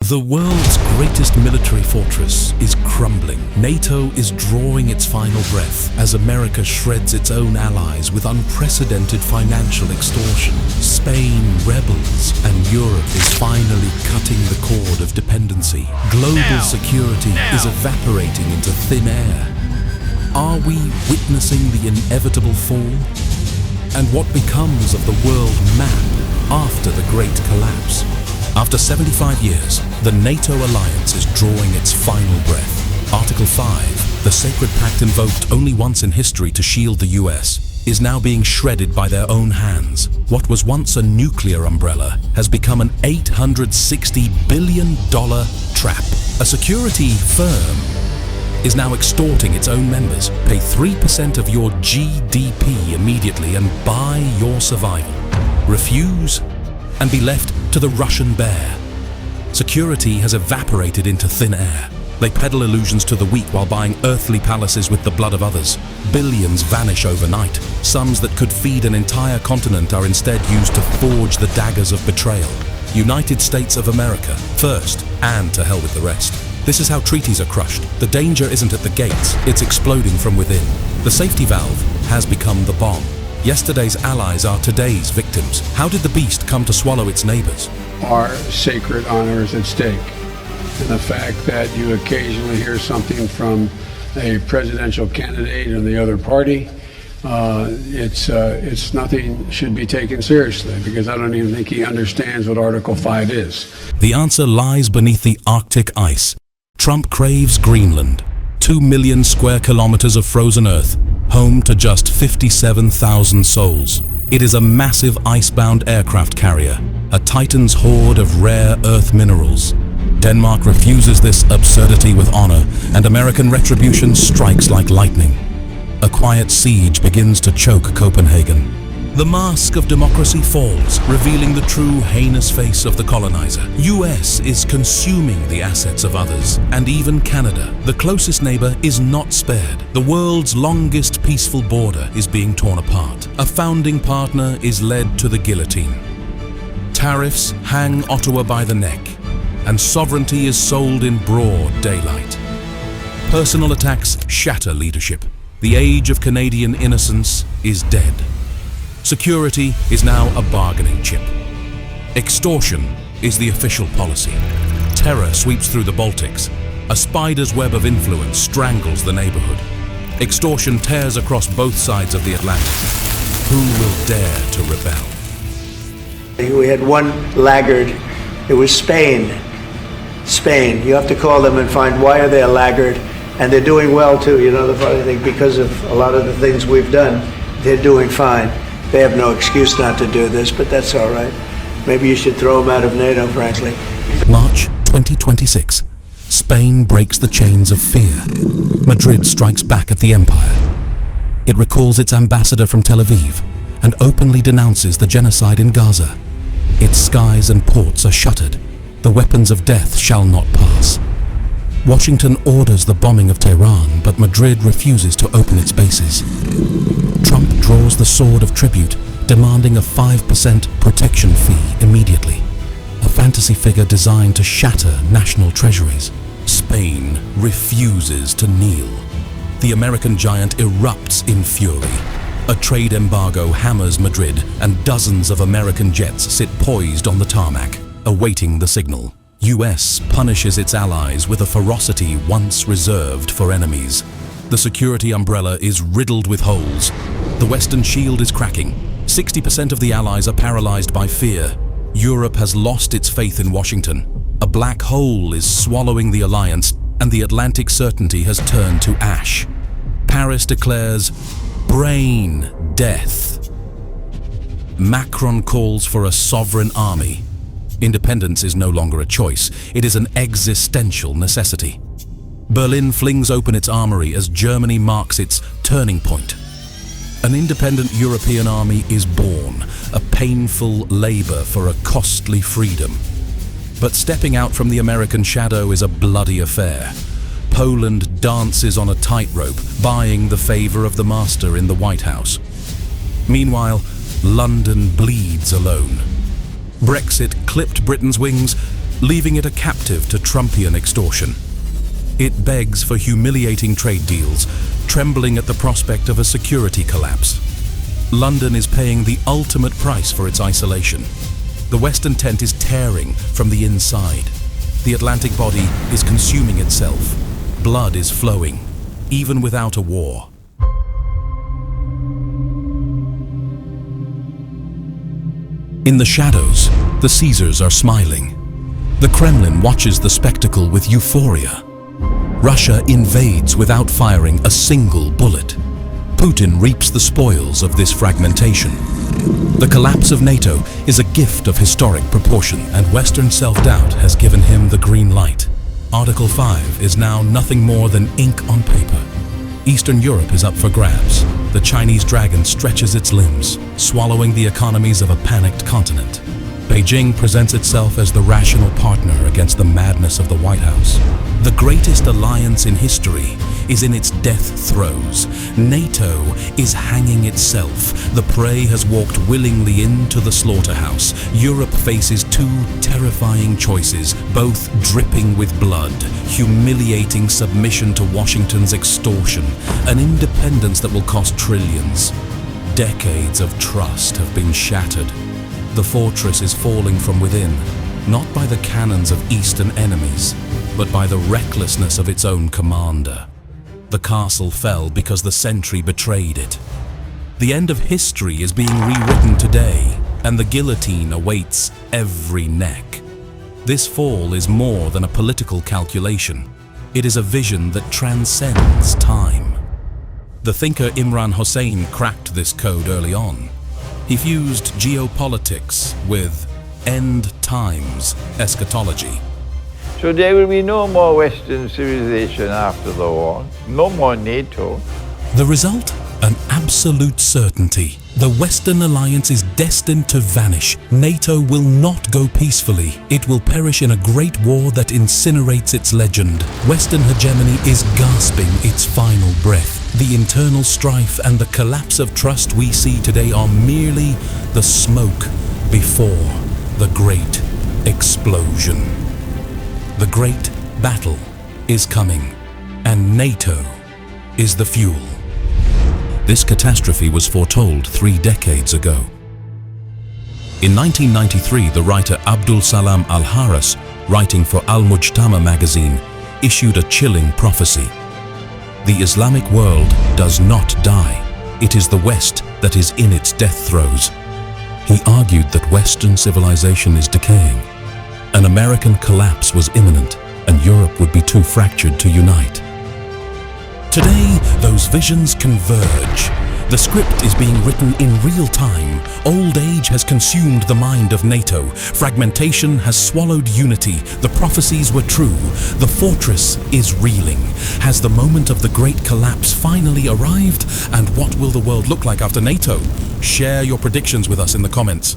The world's greatest military fortress is crumbling. NATO is drawing its final breath as America shreds its own allies with unprecedented financial extortion. Spain rebels, and Europe is finally cutting the cord of dependency. Global security is evaporating into thin air. Are we witnessing the inevitable fall? And what becomes of the world map after the Great Collapse? After 75 years, the NATO alliance is drawing its final breath. Article 5, the sacred pact invoked only once in history to shield the US, is now being shredded by their own hands. What was once a nuclear umbrella has become an $860 billion trap. A security firm is now extorting its own members. Pay 3% of your GDP immediately and buy your survival. Refuse and be left to the Russian bear. Security has evaporated into thin air. They peddle illusions to the weak while buying earthly palaces with the blood of others. Billions vanish overnight. Sums that could feed an entire continent are instead used to forge the daggers of betrayal. United States of America, first, and to hell with the rest. This is how treaties are crushed. The danger isn't at the gates, it's exploding from within. The safety valve has become the bomb. Yesterday's allies are today's victims. How did the beast come to swallow its neighbors? Our sacred honor is at stake. And the fact that you occasionally hear something from a presidential candidate or the other party, it's nothing should be taken seriously, because I don't even think he understands what Article 5 is. The answer lies beneath the Arctic ice. Trump craves Greenland, 2 million square kilometers of frozen earth, home to just 57,000 souls. It is a massive icebound aircraft carrier, a titan's hoard of rare earth minerals. Denmark refuses this absurdity with honor, and American retribution strikes like lightning. A quiet siege begins to choke Copenhagen. The mask of democracy falls, revealing the true heinous face of the colonizer. US is consuming the assets of others, and even Canada, the closest neighbor, is not spared. The world's longest peaceful border is being torn apart. A founding partner is led to the guillotine. Tariffs hang Ottawa by the neck, and sovereignty is sold in broad daylight. Personal attacks shatter leadership. The age of Canadian innocence is dead. Security is now a bargaining chip. Extortion is the official policy. Terror sweeps through the Baltics. A spider's web of influence strangles the neighborhood. Extortion tears across both sides of the Atlantic. Who will dare to rebel? We had one laggard. It was Spain. Spain. You have to call them and find why are they a laggard. And they're doing well too. You know, the funny thing, because of a lot of the things we've done, they're doing fine. They have no excuse not to do this, but that's all right. Maybe you should throw them out of NATO, frankly. March 2026. Spain breaks the chains of fear. Madrid strikes back at the empire. It recalls its ambassador from Tel Aviv and openly denounces the genocide in Gaza. Its skies and ports are shuttered. The weapons of death shall not pass. Washington orders the bombing of Tehran, but Madrid refuses to open its bases. Trump draws the sword of tribute, demanding a 5% protection fee immediately. A fantasy figure designed to shatter national treasuries. Spain refuses to kneel. The American giant erupts in fury. A trade embargo hammers Madrid, and dozens of American jets sit poised on the tarmac, awaiting the signal. US punishes its allies with a ferocity once reserved for enemies. The security umbrella is riddled with holes. The Western shield is cracking. 60% of the allies are paralyzed by fear. Europe has lost its faith in Washington. A black hole is swallowing the alliance, and the Atlantic certainty has turned to ash. Paris declares brain death. Macron calls for a sovereign army. Independence is no longer a choice, it is an existential necessity. Berlin flings open its armory as Germany marks its turning point. An independent European army is born, a painful labor for a costly freedom. But stepping out from the American shadow is a bloody affair. Poland dances on a tightrope, buying the favor of the master in the White House. Meanwhile, London bleeds alone. Brexit clipped Britain's wings, leaving it a captive to Trumpian extortion. It begs for humiliating trade deals, trembling at the prospect of a security collapse. London is paying the ultimate price for its isolation. The Western tent is tearing from the inside. The Atlantic body is consuming itself. Blood is flowing, even without a war. In the shadows, the Caesars are smiling. The Kremlin watches the spectacle with euphoria. Russia invades without firing a single bullet. Putin reaps the spoils of this fragmentation. The collapse of NATO is a gift of historic proportion, and Western self-doubt has given him the green light. Article 5 is now nothing more than ink on paper. Eastern Europe is up for grabs. The Chinese dragon stretches its limbs, swallowing the economies of a panicked continent. Beijing presents itself as the rational partner against the madness of the White House. The greatest alliance in history is in its death throes. NATO is hanging itself. The prey has walked willingly into the slaughterhouse. Europe faces two terrifying choices, both dripping with blood: humiliating submission to Washington's extortion, an independence that will cost trillions. Decades of trust have been shattered. The fortress is falling from within, not by the cannons of Eastern enemies, but by the recklessness of its own commander. The castle fell because the sentry betrayed it. The end of history is being rewritten today, and the guillotine awaits every neck. This fall is more than a political calculation. It is a vision that transcends time. The thinker Imran Hossein cracked this code early on. He fused geopolitics with end times eschatology. So there will be no more Western civilization after the war, no more NATO. The result? An absolute certainty. The Western alliance is destined to vanish. NATO will not go peacefully. It will perish in a great war that incinerates its legend. Western hegemony is gasping its final breath. The internal strife and the collapse of trust we see today are merely the smoke before the great explosion. The great battle is coming, and NATO is the fuel. This catastrophe was foretold 3 decades ago. In 1993, the writer Abdul Salam al-Harras, writing for Al-Mujtama magazine, issued a chilling prophecy. The Islamic world does not die. It is the West that is in its death throes. He argued that Western civilization is decaying. An American collapse was imminent, and Europe would be too fractured to unite. Today, those visions converge. The script is being written in real time. Old age has consumed the mind of NATO. Fragmentation has swallowed unity. The prophecies were true. The fortress is reeling. Has the moment of the great collapse finally arrived? And what will the world look like after NATO? Share your predictions with us in the comments.